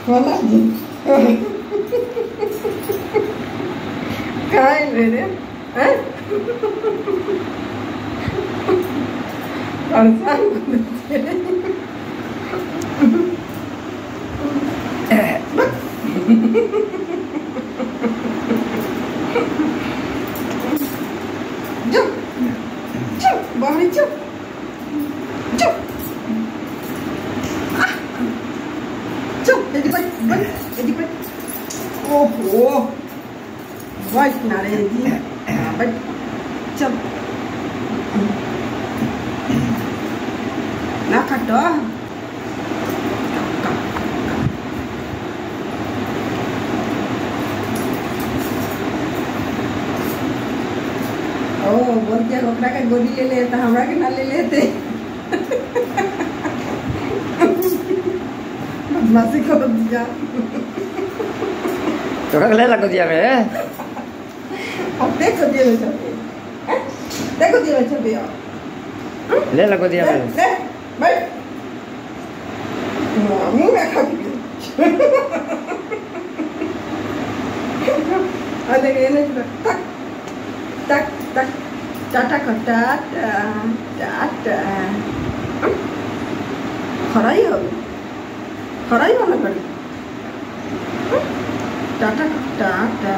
Hola, काय रे Jump, jump, Barney, jump, jump, jump, jadi baik, oh, baik nari lagi, baik, jump, nak ada, oh, बोलते ओकरा के गोली ले लेता हमरा के ना ले लेते बदमाशी कर दिया तो क्या ले लगो दिया मैं अब देखो दिया बच्चा देखो दिया बच्चा भी ले लगो दिया मैं ले बैठ मुंह में खा के अरे ये नहीं तक tak tak tata kata tata खराई हो ना करी टाटा टाटा